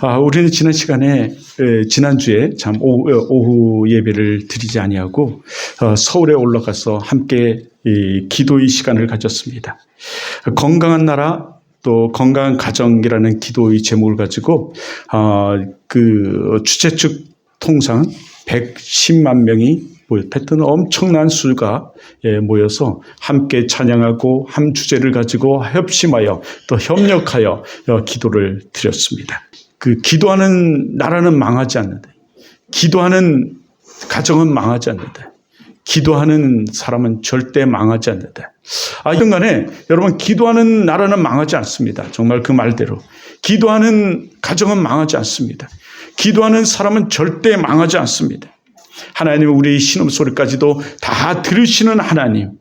우리는 지난 시간에 지난주에 참 오후 예배를 드리지 아니하고 서울에 올라가서 함께 기도의 시간을 가졌습니다. 건강한 나라 또 건강한 가정이라는 기도의 제목을 가지고 그 주최 측 통상 110만 명이 모였던 엄청난 수가 모여서 함께 찬양하고 한 주제를 가지고 협심하여 또 협력하여 기도를 드렸습니다. 그 기도하는 나라는 망하지 않는다. 기도하는 가정은 망하지 않는다. 기도하는 사람은 절대 망하지 않는다. 이런 간에 여러분, 기도하는 나라는 망하지 않습니다. 정말 그 말대로. 기도하는 가정은 망하지 않습니다. 기도하는 사람은 절대 망하지 않습니다. 하나님은 우리 신음소리까지도 다 들으시는 하나님,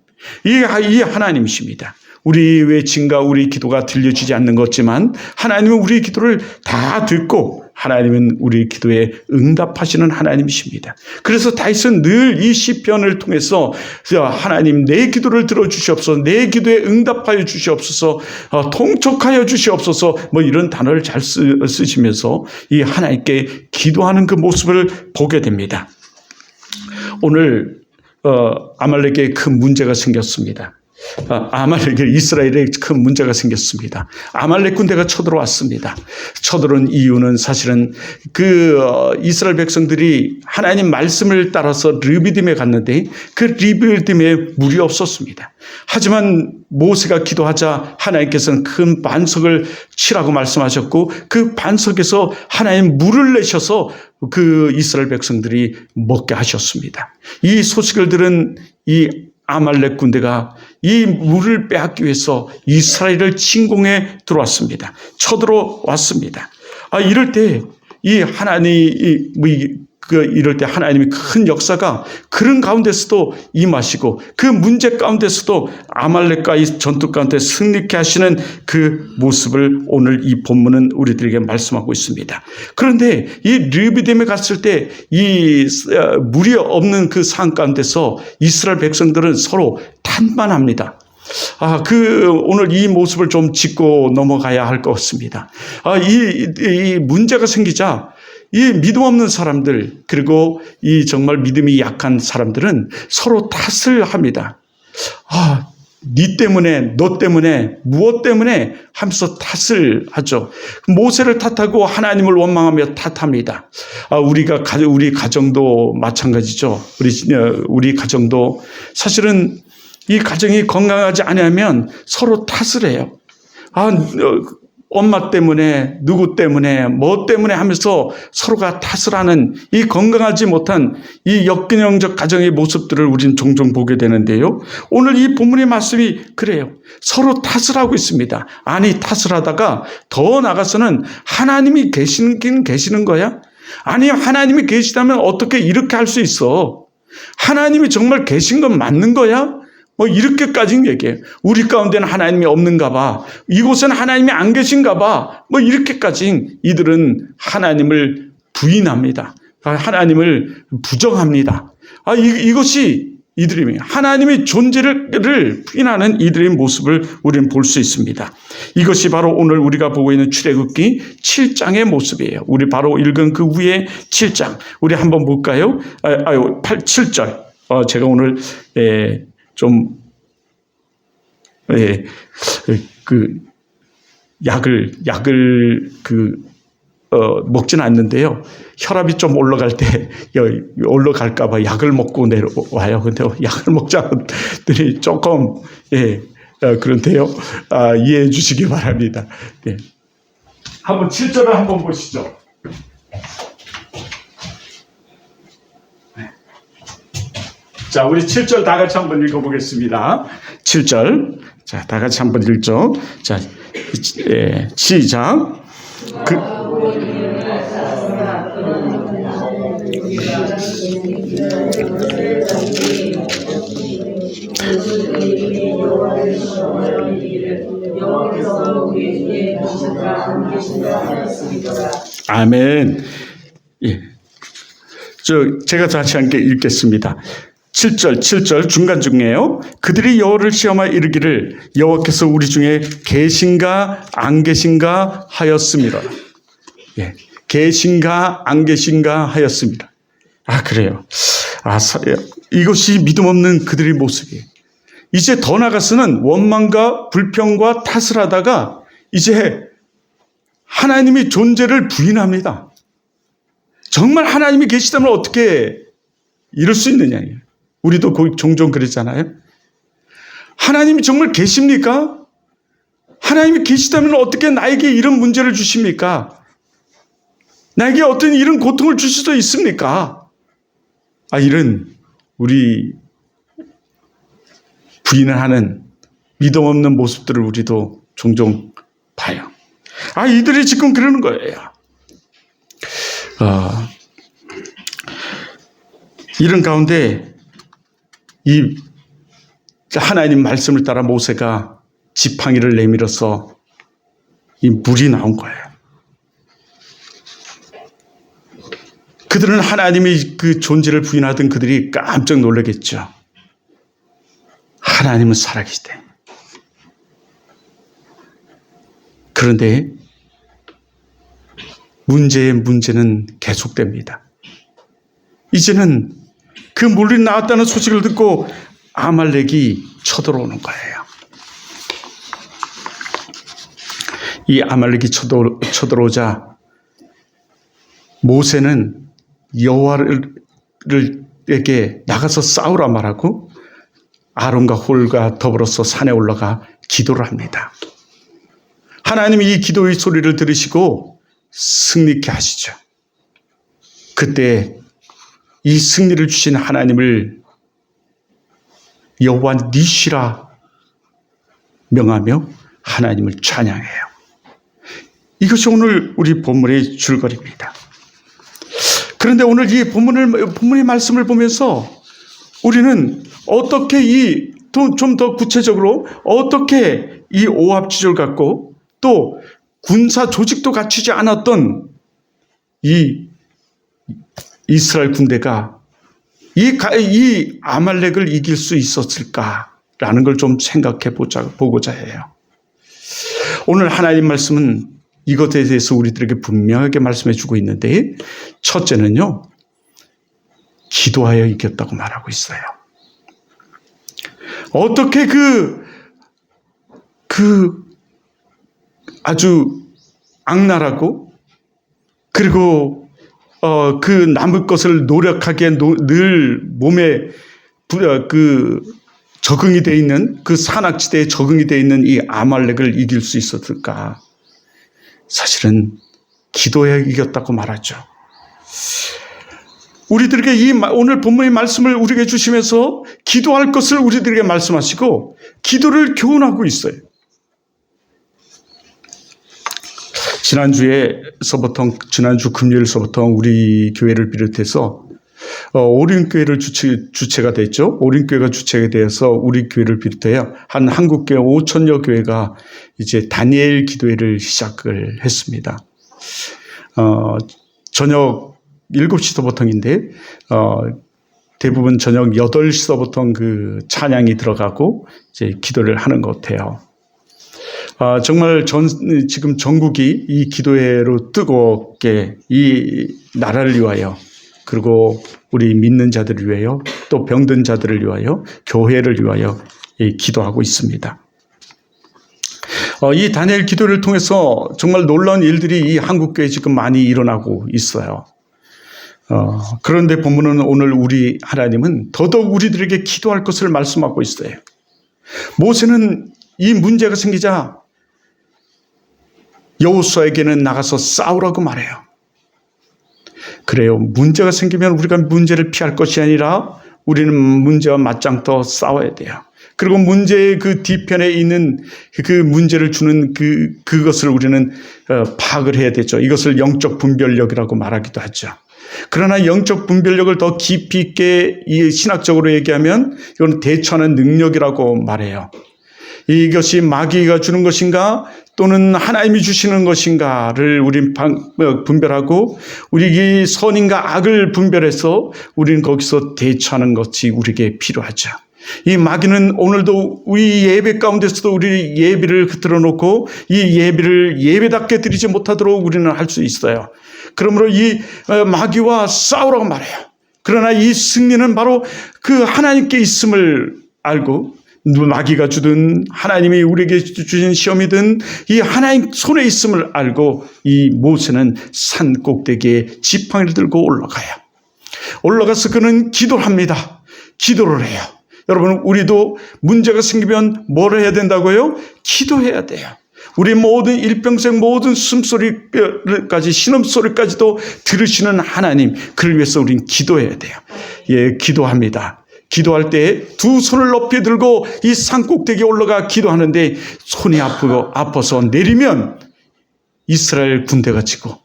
이 하나님이십니다. 우리 외침과 우리 기도가 들려지지 않는 것지만 하나님은 우리 기도를 다 듣고 하나님은 우리 기도에 응답하시는 하나님이십니다. 그래서 다윗은 늘 이 시편을 통해서 하나님, 내 기도를 들어주시옵소서, 내 기도에 응답하여 주시옵소서, 통촉하여 주시옵소서, 이런 단어를 잘 쓰시면서 이 하나님께 기도하는 그 모습을 보게 됩니다. 오늘 아말렉에 큰 문제가 생겼습니다. 이스라엘에 큰 문제가 생겼습니다. 아말렉 군대가 쳐들어왔습니다. 쳐들어온 이유는 사실은 이스라엘 백성들이 하나님 말씀을 따라서 르비딤에 갔는데 그 르비딤에 물이 없었습니다. 하지만 모세가 기도하자 하나님께서는 큰 반석을 치라고 말씀하셨고 그 반석에서 하나님 물을 내셔서 그 이스라엘 백성들이 먹게 하셨습니다. 이 소식을 들은 이 아말렉 군대가 이 물을 빼앗기 위해서 이스라엘을 침공해 들어왔습니다. 쳐들어왔습니다. 이럴 때 이럴 때 하나님이 큰 역사가 그런 가운데서도 임하시고 그 문제 가운데서도 아말렉과의 전투 가운데 승리케 하시는 그 모습을 오늘 이 본문은 우리들에게 말씀하고 있습니다. 그런데 이 르비딤에 갔을 때 이 물이 없는 그 산 가운데서 이스라엘 백성들은 서로 탄반합니다. 오늘 이 모습을 좀 짚고 넘어가야 할 것 같습니다. 이 문제가 생기자 이 믿음 없는 사람들, 그리고 이 정말 믿음이 약한 사람들은 서로 탓을 합니다. 니 때문에, 너 때문에, 무엇 때문에 하면서 탓을 하죠. 모세를 탓하고 하나님을 원망하며 탓합니다. 우리 가정도 마찬가지죠. 우리 가정도 사실은 이 가정이 건강하지 않으면 서로 탓을 해요. 엄마 때문에, 누구 때문에, 뭐 때문에 하면서 서로가 탓을 하는 이 건강하지 못한 이 역균형적 가정의 모습들을 우리는 종종 보게 되는데요. 오늘 이 본문의 말씀이 그래요. 서로 탓을 하고 있습니다. 탓을 하다가 더 나가서는 하나님이 계시는 거야? 아니, 하나님이 계시다면 어떻게 이렇게 할 수 있어? 하나님이 정말 계신 건 맞는 거야? 이렇게까지 얘기해요. 우리 가운데는 하나님이 없는가 봐. 이곳은 하나님이 안 계신가 봐. 이렇게까지 이들은 하나님을 부인합니다. 하나님을 부정합니다. 이것이 이들이 하나님의 존재를 부인하는 이들의 모습을 우리는 볼 수 있습니다. 이것이 바로 오늘 우리가 보고 있는 출애굽기 7장의 모습이에요. 우리 바로 읽은 그 위에 7장. 우리 한번 볼까요? 7절. 제가 오늘 약을 먹지는 않는데요. 혈압이 좀 올라갈까봐 약을 먹고 내려와요. 근데 약을 먹지 않은 분들이 조금, 그런데요. 이해해 주시기 바랍니다. 한번 7절을 한번 보시죠. 자, 우리 7절 다 같이 한번 읽어보겠습니다. 7절. 자, 다 같이 한번 읽죠. 자, 시작. 아멘. 제가 다시 함께 읽겠습니다. 7절 중간 중에요. 그들이 여호와를 시험하여 이르기를 여호와께서 우리 중에 계신가 안 계신가 하였음이라. 예, 계신가 안 계신가 하였습니다. 그래요. 이것이 믿음 없는 그들의 모습이에요. 이제 더 나아가서는 원망과 불평과 탓을 하다가 이제 하나님의 존재를 부인합니다. 정말 하나님이 계시다면 어떻게 이럴 수 있느냐요. 우리도 종종 그랬잖아요. 하나님이 정말 계십니까? 하나님이 계시다면 어떻게 나에게 이런 문제를 주십니까? 나에게 어떤 이런 고통을 주실 수 있습니까? 이런 우리 부인을 하는 믿음 없는 모습들을 우리도 종종 봐요. 이들이 지금 그러는 거예요. 이런 가운데 이 하나님 말씀을 따라 모세가 지팡이를 내밀어서 이 물이 나온 거예요. 그들은 하나님의 그 존재를 부인하던 그들이 깜짝 놀라겠죠. 하나님은 살아계시대. 그런데 문제는 계속됩니다. 이제는 그 물이 나왔다는 소식을 듣고 아말렉이 쳐들어오는 거예요. 이 아말렉이 쳐들어오자 모세는 여호와에게 나가서 싸우라 말하고 아론과 홀과 더불어서 산에 올라가 기도를 합니다. 하나님이 이 기도의 소리를 들으시고 승리케 하시죠. 그때 이 승리를 주신 하나님을 여호와 니시라 명하며 하나님을 찬양해요. 이것이 오늘 우리 본문의 줄거리입니다. 그런데 오늘 이 본문의 말씀을 보면서 우리는 어떻게 좀 더 구체적으로 어떻게 이 오합지졸 같고 또 군사 조직도 갖추지 않았던 이 이스라엘 군대가 이 아말렉을 이길 수 있었을까라는 걸 좀 생각해 보고자 해요. 오늘 하나님 말씀은 이것에 대해서 우리들에게 분명하게 말씀해 주고 있는데, 첫째는요, 기도하여 이겼다고 말하고 있어요. 어떻게 아주 악랄하고 그리고 그 남의 것을 노력하게 늘 몸에 적응이 되어 있는 그 산악지대에 적응이 되어 있는 이 아말렉을 이길 수 있었을까? 사실은 기도해 이겼다고 말하죠. 우리들에게 오늘 본문의 말씀을 우리에게 주시면서 기도할 것을 우리들에게 말씀하시고 기도를 교훈하고 있어요. 지난주 금요일서부터 우리 교회를 비롯해서 오륜교회를 주체가 됐죠. 오륜교회가 주체가 되어서 우리 교회를 비롯해요. 한 한국교회 5천여 교회가 이제 다니엘 기도회를 시작을 했습니다. 저녁 7시서부터인데 대부분 저녁 8시서부터 그 찬양이 들어가고 이제 기도를 하는 것 같아요. 정말 지금 전국이 이 기도회로 뜨겁게 이 나라를 위하여 그리고 우리 믿는 자들을 위하여 또 병든 자들을 위하여 교회를 위하여 기도하고 있습니다. 이 다니엘 기도를 통해서 정말 놀라운 일들이 이 한국교회에 지금 많이 일어나고 있어요. 그런데 본문은 오늘 우리 하나님은 더더욱 우리들에게 기도할 것을 말씀하고 있어요. 모세는 이 문제가 생기자 여호수아에게는 나가서 싸우라고 말해요. 그래요. 문제가 생기면 우리가 문제를 피할 것이 아니라 우리는 문제와 맞짱떠 싸워야 돼요. 그리고 문제의 그 뒤편에 있는 그 문제를 주는 그것을 우리는 파악을 해야 되죠. 이것을 영적 분별력이라고 말하기도 하죠. 그러나 영적 분별력을 더 깊이 있게 신학적으로 얘기하면 이건 대처하는 능력이라고 말해요. 이것이 마귀가 주는 것인가 또는 하나님이 주시는 것인가를 우린 분별하고 우리 선인과 악을 분별해서 우리는 거기서 대처하는 것이 우리에게 필요하죠. 이 마귀는 오늘도 우리 예배 가운데서도 우리 예배를 흐트러 놓고 이 예배를 예배답게 드리지 못하도록 우리는 할 수 있어요. 그러므로 이 마귀와 싸우라고 말해요. 그러나 이 승리는 바로 그 하나님께 있음을 알고, 마귀가 주든 하나님이 우리에게 주신 시험이든 이 하나님 손에 있음을 알고 이 모세는 산 꼭대기에 지팡이를 들고 올라가요. 올라가서 그는 기도를 합니다. 기도를 해요. 여러분, 우리도 문제가 생기면 뭘 해야 된다고요? 기도해야 돼요. 우리 모든 일평생 모든 숨소리까지 신음소리까지도 들으시는 하나님, 그를 위해서 우리는 기도해야 돼요. 예, 기도합니다. 기도할 때 두 손을 높이 들고 이 산꼭대기에 올라가 기도하는데 손이 아파서 내리면 이스라엘 군대가 지고,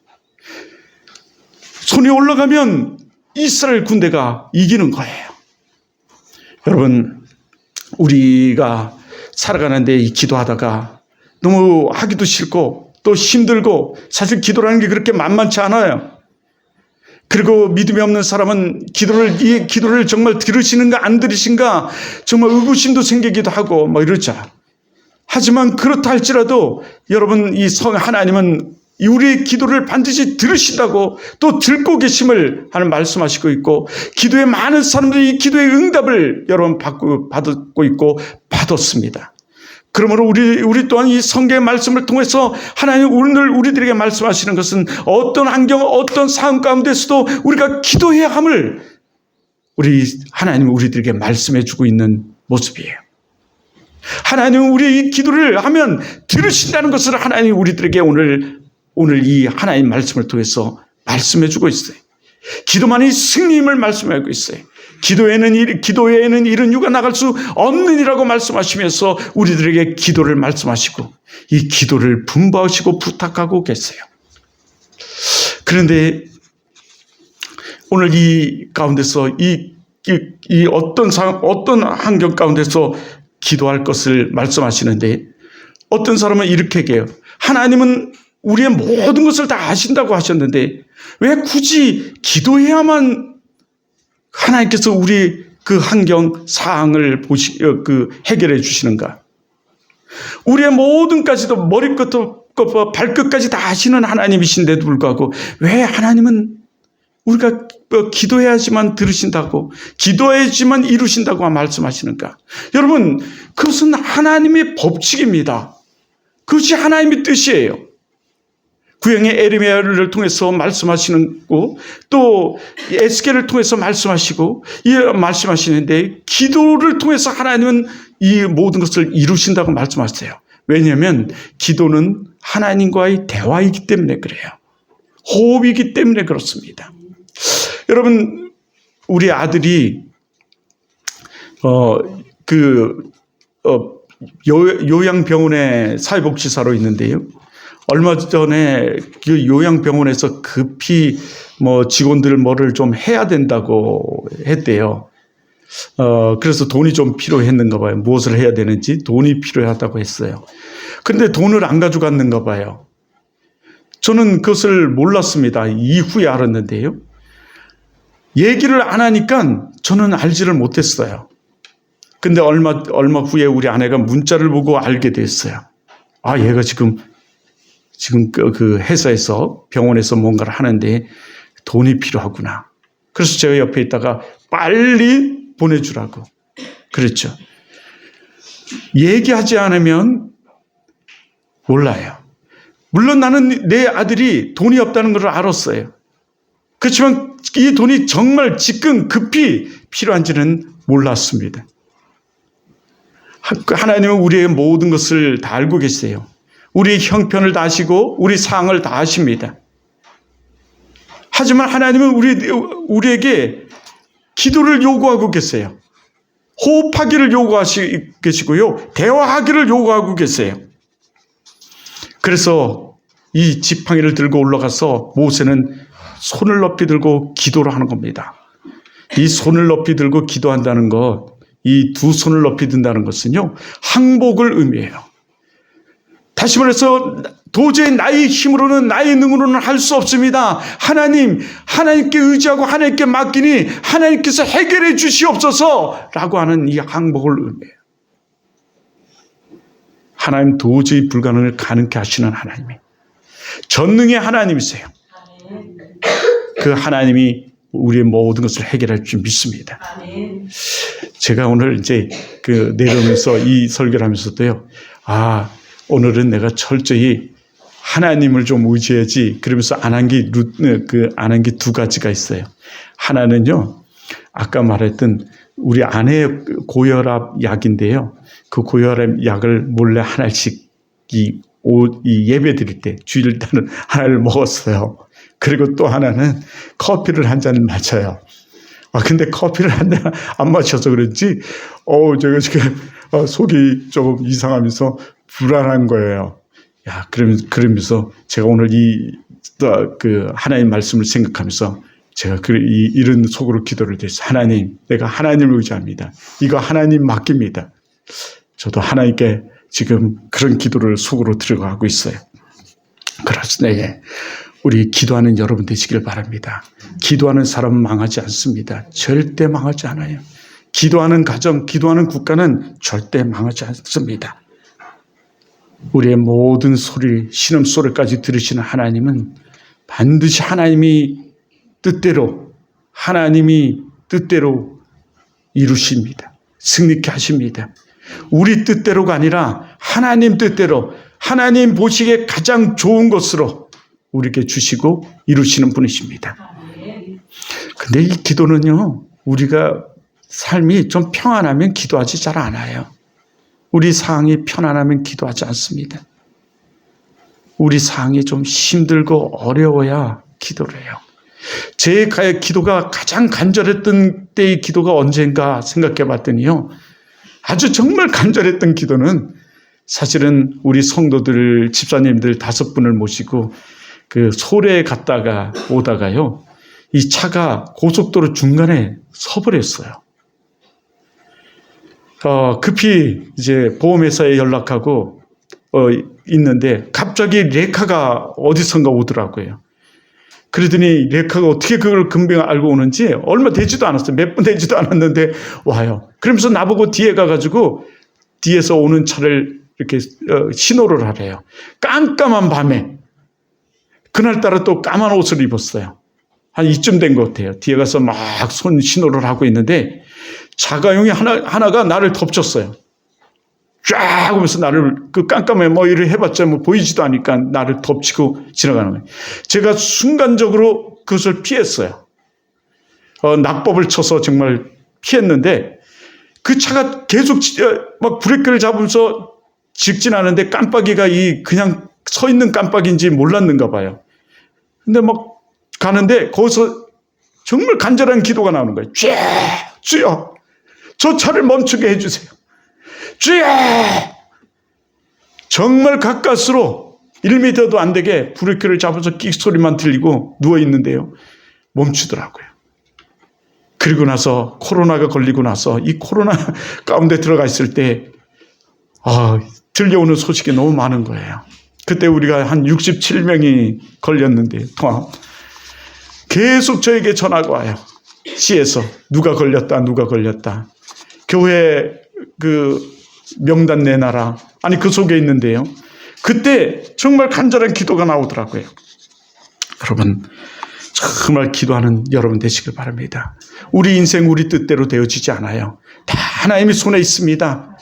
손이 올라가면 이스라엘 군대가 이기는 거예요. 여러분, 우리가 살아가는데 이 기도하다가 너무 하기도 싫고 또 힘들고, 사실 기도라는 게 그렇게 만만치 않아요. 그리고 믿음이 없는 사람은 이 기도를 정말 들으시는가 안 들으신가 정말 의구심도 생기기도 하고 뭐 이러죠. 하지만 그렇다 할지라도 여러분, 이 하나님은 우리의 기도를 반드시 들으신다고 또 듣고 계심을 하는 말씀하시고 있고, 기도에 많은 사람들이 이 기도의 응답을 여러분 받고 있고 받았습니다. 그러므로 우리 또한 이 성경의 말씀을 통해서 하나님 오늘 우리들에게 말씀하시는 것은 어떤 환경, 어떤 상황 가운데서도 우리가 기도해야 함을 하나님은 우리들에게 말씀해 주고 있는 모습이에요. 하나님은 우리의 이 기도를 하면 들으신다는 것을 하나님이 우리들에게 오늘 이 하나님 말씀을 통해서 말씀해 주고 있어요. 기도만이 승리임을 말씀하고 있어요. 기도에는 이런 유가 나갈 수 없느니라고 말씀하시면서 우리들에게 기도를 말씀하시고 이 기도를 분부하시고 부탁하고 계세요. 그런데 오늘 이 가운데서 이 어떤 환경 가운데서 기도할 것을 말씀하시는데, 어떤 사람은 이렇게 얘기해요. 하나님은 우리의 모든 것을 다 아신다고 하셨는데 왜 굳이 기도해야만 하나님께서 우리 그 환경 사항을 해결해 주시는가? 우리의 모든까지도 머리끝부터 발끝까지 다 아시는 하나님이신데도 불구하고 왜 하나님은 우리가 기도해야지만 들으신다고, 기도해야지만 이루신다고 말씀하시는가? 여러분, 그것은 하나님의 법칙입니다. 그것이 하나님의 뜻이에요. 구약의 에레미야를 통해서 말씀하시는 거, 또 에스겔을 통해서 말씀하시는데 기도를 통해서 하나님은 이 모든 것을 이루신다고 말씀하세요. 왜냐하면 기도는 하나님과의 대화이기 때문에 그래요. 호흡이기 때문에 그렇습니다. 여러분, 우리 아들이 요양병원에 사회복지사로 있는데요. 얼마 전에 그 요양병원에서 급히 직원들 뭐를 좀 해야 된다고 했대요. 그래서 돈이 좀 필요했는가 봐요. 무엇을 해야 되는지 돈이 필요하다고 했어요. 그런데 돈을 안 가져갔는가 봐요. 저는 그것을 몰랐습니다. 이후에 알았는데요. 얘기를 안 하니까 저는 알지를 못했어요. 근데 얼마 후에 우리 아내가 문자를 보고 알게 됐어요. 아, 얘가 지금 그 회사에서 병원에서 뭔가를 하는데 돈이 필요하구나. 그래서 제가 옆에 있다가 빨리 보내주라고 그랬죠. 얘기하지 않으면 몰라요. 물론 나는 내 아들이 돈이 없다는 걸 알았어요. 그렇지만 이 돈이 정말 지금 급히 필요한지는 몰랐습니다. 하나님은 우리의 모든 것을 다 알고 계세요. 우리의 형편을 다 아시고 우리 상황을 다 아십니다. 하지만 하나님은 우리에게 기도를 요구하고 계세요. 호흡하기를 요구하시고 계시고요. 대화하기를 요구하고 계세요. 그래서 이 지팡이를 들고 올라가서 모세는 손을 높이 들고 기도를 하는 겁니다. 이 손을 높이 들고 기도한다는 것, 이 두 손을 높이 든다는 것은요, 항복을 의미해요. 다시 말해서 도저히 나의 힘으로는 나의 능으로는 할 수 없습니다. 하나님께 의지하고 하나님께 맡기니 하나님께서 해결해 주시옵소서라고 하는 이 항목을 의미해요. 하나님 도저히 불가능을 가능케 하시는 하나님이 전능의 하나님이세요. 그 하나님이 우리의 모든 것을 해결할 줄 믿습니다. 제가 오늘 이제 내려오면서 이 설교를 하면서도요, 오늘은 내가 철저히 하나님을 좀 의지해야지, 그러면서 안 한 게 두 가지가 있어요. 하나는요, 아까 말했던 우리 아내의 고혈압 약인데요. 그 고혈압 약을 몰래 하나씩 이 예배 드릴 때 주일 때는 하나를 먹었어요. 그리고 또 하나는 커피를 한 잔을 마셔요. 근데 커피를 한 잔 안 마셔서 그런지, 제가 지금 속이 조금 이상하면서 불안한 거예요. 그러면서 제가 오늘 하나님 말씀을 생각하면서 제가 이런 속으로 기도를 드렸어요. 하나님, 내가 하나님을 의지합니다. 이거 하나님 맡깁니다. 저도 하나님께 지금 그런 기도를 속으로 들어가고 있어요. 그렇습니다. 우리 기도하는 여러분 되시길 바랍니다. 기도하는 사람은 망하지 않습니다. 절대 망하지 않아요. 기도하는 가정, 기도하는 국가는 절대 망하지 않습니다. 우리의 모든 소리, 신음소리까지 들으시는 하나님은 반드시 하나님이 뜻대로 이루십니다. 승리케 하십니다. 우리 뜻대로가 아니라 하나님 뜻대로, 하나님 보시기에 가장 좋은 것으로 우리에게 주시고 이루시는 분이십니다. 근데 이 기도는요, 우리가 삶이 좀 평안하면 기도하지 잘 않아요. 우리 상황이 편안하면 기도하지 않습니다. 우리 상황이 좀 힘들고 어려워야 기도를 해요. 제 기도가 가장 간절했던 때의 기도가 언젠가 생각해 봤더니요, 아주 정말 간절했던 기도는 사실은 우리 성도들, 집사님들 5분을 모시고 소래에 갔다가 오다가요, 이 차가 고속도로 중간에 서버렸어요. 급히 이제 보험회사에 연락하고 있는데 갑자기 레카가 어디선가 오더라고요. 그러더니 레카가 어떻게 그걸 금방 알고 오는지 얼마 되지도 않았어요. 몇 분 되지도 않았는데 와요. 그러면서 나보고 뒤에 가가지고 뒤에서 오는 차를 이렇게 신호를 하래요. 깜깜한 밤에. 그날따라 또 까만 옷을 입었어요. 한 이쯤 된 것 같아요. 뒤에 가서 막 손 신호를 하고 있는데 자가용이 하나가 나를 덮쳤어요. 쫙 오면서 나를 깜깜해 이래 해봤자 보이지도 않으니까 나를 덮치고 지나가는 거예요. 제가 순간적으로 그것을 피했어요. 낙법을 쳐서 정말 피했는데 그 차가 계속 막 브레이크를 잡으면서 직진하는데 깜빡이가 그냥 서 있는 깜빡인지 몰랐는가 봐요. 근데 막 가는데 거기서 정말 간절한 기도가 나오는 거예요. 주여, 저 차를 멈추게 해주세요. 주여! 정말 가까스로 1m도 안 되게 브레이크를 잡아서 끽 소리만 들리고 누워있는데요, 멈추더라고요. 그리고 나서 코로나가 걸리고 나서 이 코로나 가운데 들어가 있을 때 들려오는 소식이 너무 많은 거예요. 그때 우리가 한 67명이 걸렸는데 계속 저에게 전화가 와요. 시에서 누가 걸렸다. 교회 명단 내놔라. 그 속에 있는데요. 그때 정말 간절한 기도가 나오더라고요. 여러분, 정말 기도하는 여러분 되시길 바랍니다. 우리 인생 우리 뜻대로 되어지지 않아요. 다 하나님의 손에 있습니다.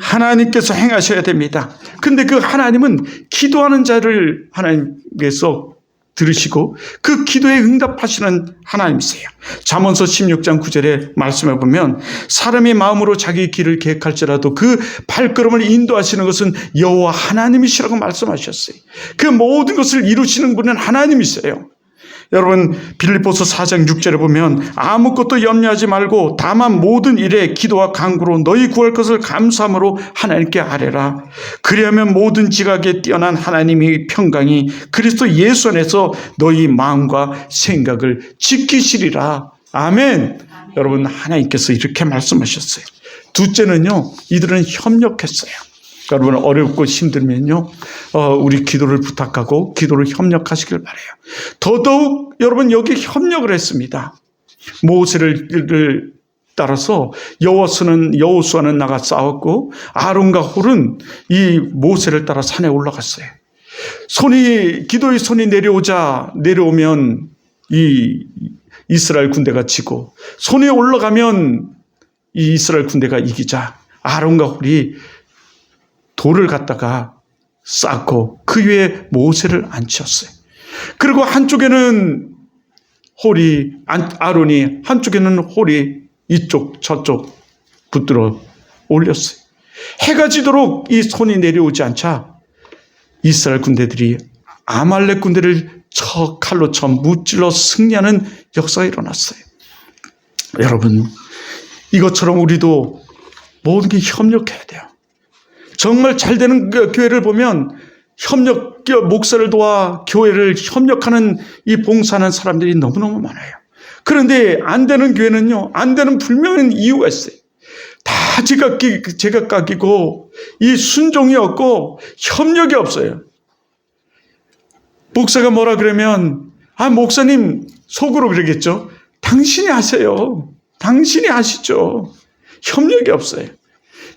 하나님께서 행하셔야 됩니다. 근데 그 하나님은 기도하는 자를 하나님께서 들으시고 그 기도에 응답하시는 하나님이세요. 잠언서 16장 9절에 말씀해 보면 사람의 마음으로 자기 길을 계획할지라도 그 발걸음을 인도하시는 것은 여호와 하나님이시라고 말씀하셨어요. 그 모든 것을 이루시는 분은 하나님이세요. 여러분, 빌립보서 4장 6절에 보면 아무것도 염려하지 말고 다만 모든 일에 기도와 간구로 너희 구할 것을 감사함으로 하나님께 아뢰라. 그리하면 모든 지각에 뛰어난 하나님의 평강이 그리스도 예수 안에서 너희 마음과 생각을 지키시리라. 아멘. 여러분, 하나님께서 이렇게 말씀하셨어요. 둘째는요, 이들은 협력했어요. 여러분 어렵고 힘들면요, 우리 기도를 부탁하고 기도를 협력하시길 바라요. 더더욱 여러분 여기 협력을 했습니다. 모세를 따라서 여호수아는 나가 싸웠고 아론과 홀은 이 모세를 따라 산에 올라갔어요. 기도의 손이 내려오면 이 이스라엘 군대가 지고, 손이 올라가면 이 이스라엘 군대가 이기자 아론과 홀이 돌을 갖다가 쌓고 그 위에 모세를 앉혔어요. 그리고 한쪽에는 아론이, 한쪽에는 홀이 이쪽 저쪽 붙들어 올렸어요. 해가 지도록 이 손이 내려오지 않자 이스라엘 군대들이 아말렉 군대를 칼로 무찔러 승리하는 역사가 일어났어요. 여러분, 이것처럼 우리도 모든 게 협력해야 돼요. 정말 잘 되는 교회를 보면 목사를 도와 교회를 협력하는 이 봉사하는 사람들이 너무너무 많아요. 그런데 안 되는 교회는요, 안 되는 분명한 이유가 있어요. 다 제각각이고 이 순종이 없고 협력이 없어요. 목사가 뭐라 그러면 목사님 속으로 그러겠죠. 당신이 하세요. 당신이 하시죠. 협력이 없어요.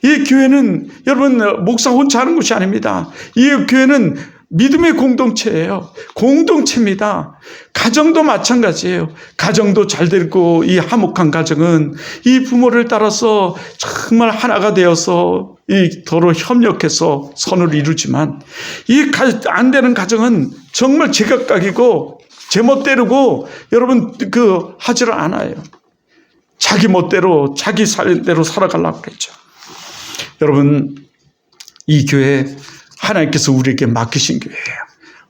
이 교회는 여러분 목사 혼자 하는 것이 아닙니다. 이 교회는 믿음의 공동체예요. 공동체입니다. 가정도 마찬가지예요. 가정도 잘 되고 이 화목한 가정은 이 부모를 따라서 정말 하나가 되어서 서로 협력해서 선을 이루지만, 이 안 되는 가정은 정말 제각각이고 제멋대로고 여러분 하지를 않아요. 자기 멋대로 자기 살대로 살아가려고 그랬죠. 여러분, 이 교회 하나님께서 우리에게 맡기신 교회예요.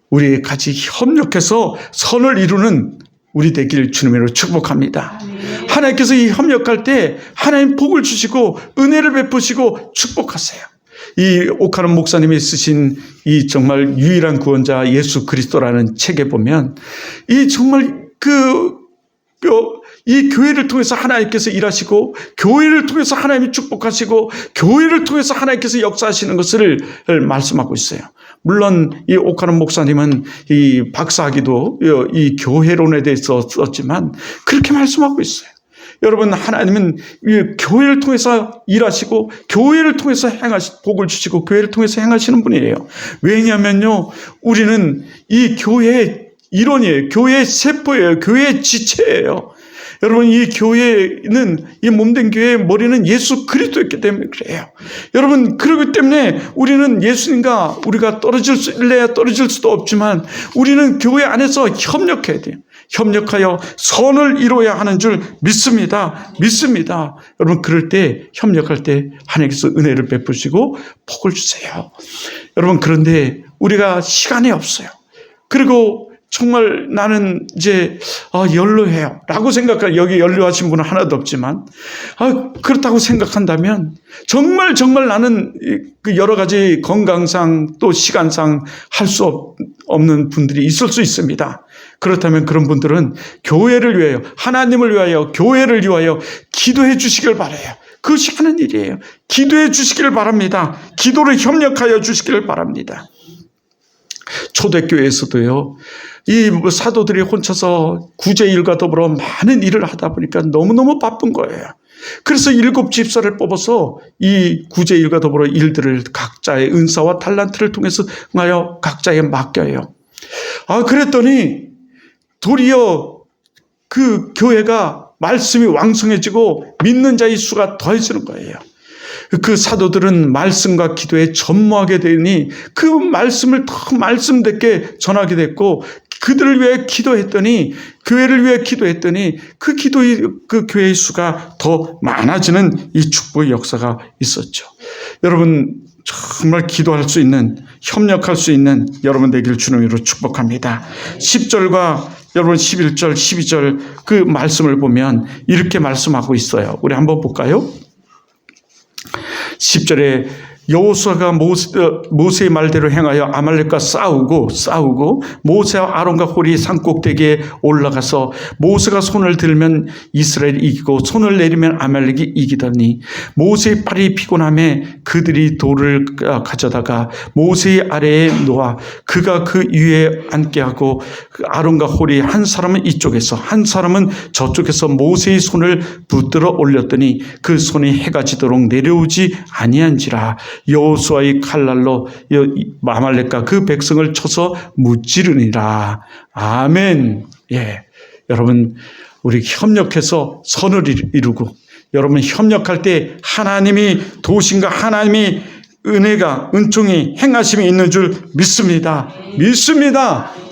우리 같이 협력해서 선을 이루는 우리 되길 주님으로 축복합니다. 하나님께서 이 협력할 때 하나님 복을 주시고 은혜를 베푸시고 축복하세요. 이 오카론 목사님이 쓰신 이 정말 유일한 구원자 예수 그리스도라는 책에 보면 이 정말 이 교회를 통해서 하나님께서 일하시고, 교회를 통해서 하나님이 축복하시고, 교회를 통해서 하나님께서 역사하시는 것을 말씀하고 있어요. 물론 이 오카론 목사님은 이 박사학위도 이 교회론에 대해서 썼지만 그렇게 말씀하고 있어요. 여러분, 하나님은 이 교회를 통해서 일하시고 교회를 통해서 복을 주시고 교회를 통해서 행하시는 분이에요. 왜냐하면요, 우리는 이 교회의 일원이에요. 교회의 세포예요. 교회의 지체예요. 여러분, 이 교회는, 이 몸된 교회의 머리는 예수 그리스도였기 때문에 그래요. 여러분, 그렇기 때문에 우리는 예수님과 우리가 떨어질 수도 없지만 우리는 교회 안에서 협력해야 돼요. 협력하여 선을 이루어야 하는 줄 믿습니다. 여러분, 그럴 때, 협력할 때 하나님께서 은혜를 베푸시고 복을 주세요. 여러분, 그런데 우리가 시간이 없어요. 그리고 정말 나는 이제 연로해요 라고 생각할, 여기 연로하신 분은 하나도 없지만 그렇다고 생각한다면 정말 나는 여러 가지 건강상 또 시간상 할 수 없는 분들이 있을 수 있습니다. 그렇다면 그런 분들은 교회를 위하여, 하나님을 위하여, 교회를 위하여 기도해 주시길 바라요. 그것이 하는 일이에요. 기도해 주시길 바랍니다. 기도를 협력하여 주시길 바랍니다. 초대교회에서도요, 이 사도들이 혼자서 구제일과 더불어 많은 일을 하다 보니까 너무너무 바쁜 거예요. 그래서 7 집사를 뽑아서 이 구제일과 더불어 일들을 각자의 은사와 달란트를 통해서 각자에 맡겨요. 그랬더니 도리어 그 교회가 말씀이 왕성해지고 믿는 자의 수가 더해지는 거예요. 그 사도들은 말씀과 기도에 전무하게 되니 그 말씀을 더 말씀답게 전하게 됐고, 그들을 위해 기도했더니, 교회를 위해 기도했더니 그 교회의 수가 더 많아지는 이 축복의 역사가 있었죠. 여러분, 정말 기도할 수 있는, 협력할 수 있는 여러분 되기를 주님으로 축복합니다. 10절과 여러분 11절, 12절 그 말씀을 보면 이렇게 말씀하고 있어요. 우리 한번 볼까요? 10절에 여호수아가 모세의 말대로 행하여 아말렉과 싸우고 모세와 아론과 홀이 산꼭대기에 올라가서 모세가 손을 들면 이스라엘이 이기고 손을 내리면 아말렉이 이기더니 모세의 팔이 피곤함에 그들이 돌을 가져다가 모세의 아래에 놓아 그가 그 위에 앉게 하고 아론과 홀이 한 사람은 이쪽에서 한 사람은 저쪽에서 모세의 손을 붙들어 올렸더니 그 손이 해가 지도록 내려오지 아니한지라. 여호수아의 칼날로 아말렉과 그 백성을 쳐서 무찌르니라. 아멘. 예, 여러분 우리 협력해서 선을 이루고 여러분 협력할 때 하나님이 도우심과 하나님이 은총이 행하심이 있는 줄 믿습니다.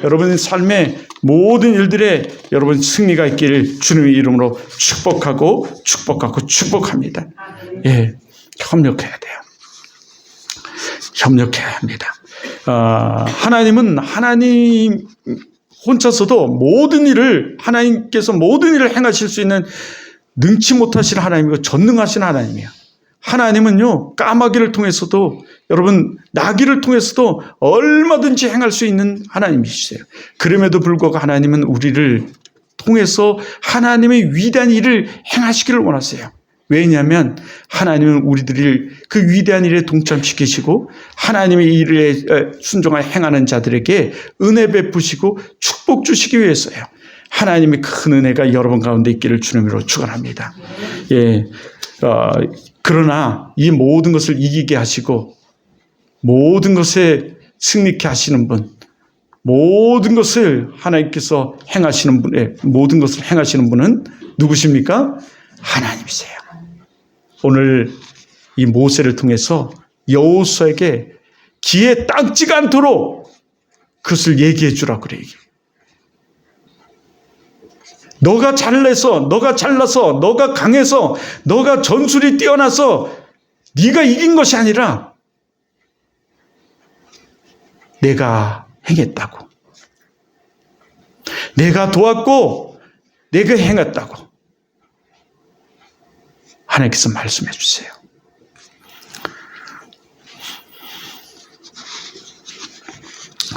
여러분의 삶에 모든 일들에 여러분 승리가 있기를 주님의 이름으로 축복합니다. 예, 협력해야 돼요. 협력해야 합니다. 하나님은 하나님 혼자서도 하나님께서 모든 일을 행하실 수 있는 능치 못하신 하나님이고 전능하신 하나님이에요. 하나님은요, 까마귀를 통해서도 여러분 나귀를 통해서도 얼마든지 행할 수 있는 하나님이시세요. 그럼에도 불구하고 하나님은 우리를 통해서 하나님의 위대한 일을 행하시기를 원하세요. 왜냐하면 하나님은 우리들을 그 위대한 일에 동참시키시고 하나님의 일에 순종하여 행하는 자들에게 은혜 베푸시고 축복 주시기 위해서요. 하나님의 큰 은혜가 여러분 가운데 있기를 주님으로 축원합니다. 예, 그러나 이 모든 것을 이기게 하시고 모든 것에 승리케 하시는 분, 모든 것을 하나님께서 모든 것을 행하시는 분은 누구십니까? 하나님이세요. 오늘 이 모세를 통해서 여호수아에게 귀에 딱지가 않도록 그것을 얘기해 주라고 그래요. 너가 잘나서, 너가 강해서, 너가 전술이 뛰어나서 네가 이긴 것이 아니라 내가 행했다고. 내가 도왔고 내가 행했다고. 하나님께서 말씀해 주세요.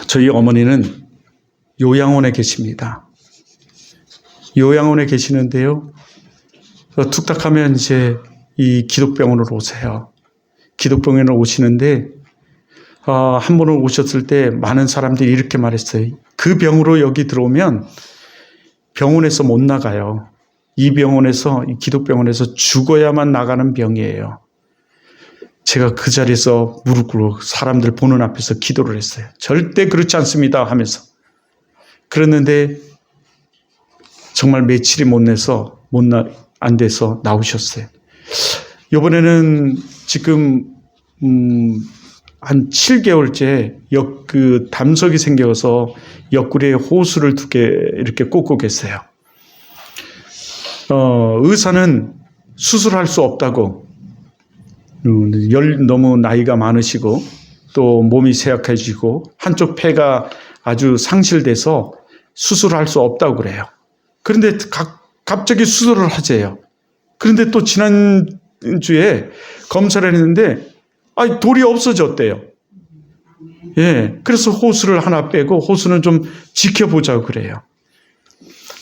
저희 어머니는 요양원에 계십니다. 요양원에 계시는데요. 툭탁하면 이제 이 기독병원으로 오세요. 기독병원으로 오시는데 한 번을 오셨을 때 많은 사람들이 이렇게 말했어요. 그 병으로 여기 들어오면 병원에서 못 나가요. 이 기독병원에서 죽어야만 나가는 병이에요. 제가 그 자리에서 무릎 꿇고 사람들 보는 앞에서 기도를 했어요. 절대 그렇지 않습니다 하면서. 그랬는데 정말 며칠이 안 돼서 나오셨어요. 이번에는 지금 한 7개월째 담석이 생겨서 옆구리에 호수를 2개 이렇게 꽂고 계세요. 의사는 수술할 수 없다고, 너무 나이가 많으시고 또 몸이 쇠약해지고 한쪽 폐가 아주 상실돼서 수술할 수 없다고 그래요. 그런데 갑자기 수술을 하재요. 그런데 또 지난주에 검사를 했는데 돌이 없어졌대요. 예, 그래서 호수를 하나 빼고 호수는 좀 지켜보자고 그래요.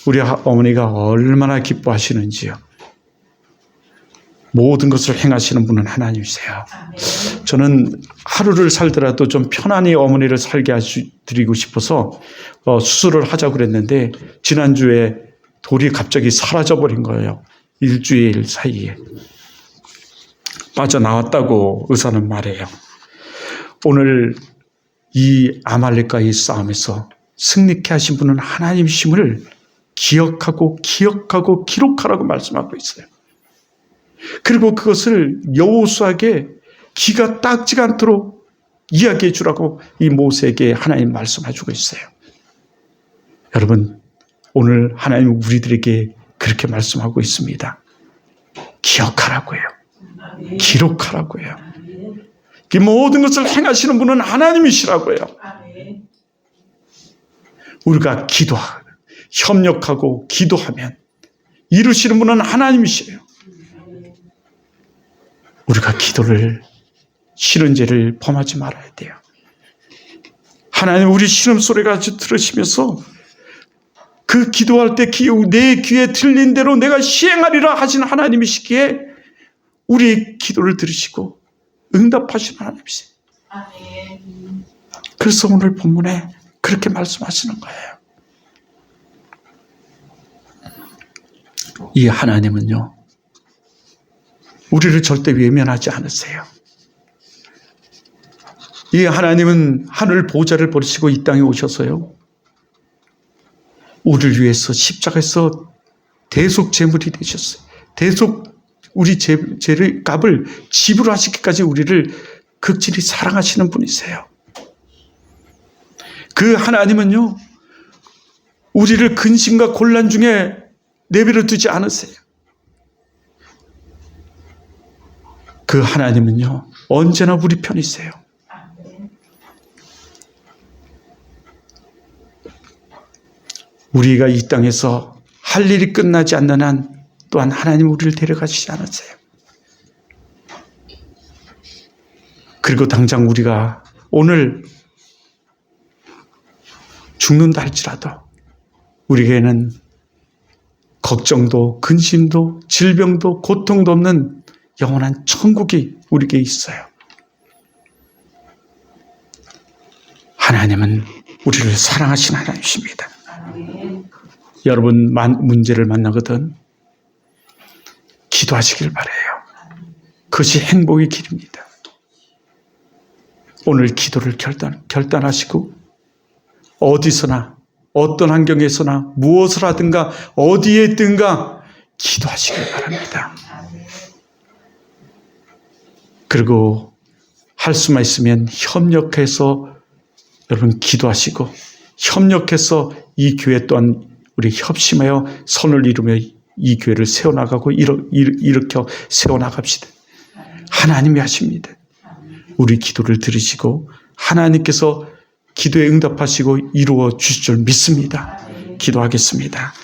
우리 어머니가 얼마나 기뻐하시는지요. 모든 것을 행하시는 분은 하나님이세요. 저는 하루를 살더라도 좀 편안히 어머니를 살게 드리고 싶어서 수술을 하자고 그랬는데 지난주에 돌이 갑자기 사라져버린 거예요. 일주일 사이에. 빠져나왔다고 의사는 말해요. 오늘 이 아말렉과의 싸움에서 승리케 하신 분은 하나님이심을 기억하고 기록하라고 말씀하고 있어요. 그리고 그것을 여호수아에게 귀가 딱지가 않도록 이야기해 주라고 이 모세에게 하나님 말씀해주고 있어요. 여러분, 오늘 하나님 우리들에게 그렇게 말씀하고 있습니다. 기억하라고요. 기록하라고요. 이 모든 것을 행하시는 분은 하나님이시라고요. 우리가 협력하고 기도하면 이루시는 분은 하나님이시래요. 우리가 기도를 싫은 죄를 범하지 말아야 돼요. 하나님 우리 신음소리가 아주 들으시면서 그 기도할 때 내 귀에 들린 대로 내가 시행하리라 하신 하나님이시기에 우리의 기도를 들으시고 응답하시는 하나님이세요. 아멘. 그래서 오늘 본문에 그렇게 말씀하시는 거예요. 이 하나님은요, 우리를 절대 외면하지 않으세요. 이 하나님은 하늘 보좌를 버리시고 이 땅에 오셔서요, 우리를 위해서 십자가에서 대속 제물이 되셨어요. 대속 우리 죄의 값을 지불하시기까지 우리를 극진히 사랑하시는 분이세요. 그 하나님은요, 우리를 근심과 곤란 중에 내버려 두지 않으세요. 그 하나님은요, 언제나 우리 편이세요. 우리가 이 땅에서 할 일이 끝나지 않는 한 또한 하나님 우리를 데려가시지 않으세요. 그리고 당장 우리가 오늘 죽는다 할지라도 우리에게는 걱정도 근심도 질병도 고통도 없는 영원한 천국이 우리에게 있어요. 하나님은 우리를 사랑하신 하나님이십니다. 여러분 문제를 만나거든 기도하시길 바라요. 그것이 행복의 길입니다. 오늘 기도를 결단하시고 어디서나 어떤 환경에서나 무엇을 하든가 어디에 있든가 기도하시길 바랍니다. 그리고 할 수만 있으면 협력해서 여러분 기도하시고 협력해서 이 교회 또한 우리 협심하여 선을 이루며 이 교회를 세워나가고 일으켜 세워나갑시다. 하나님이 하십니다. 우리 기도를 들으시고 하나님께서 기도에 응답하시고 이루어 주실 줄 믿습니다. 기도하겠습니다.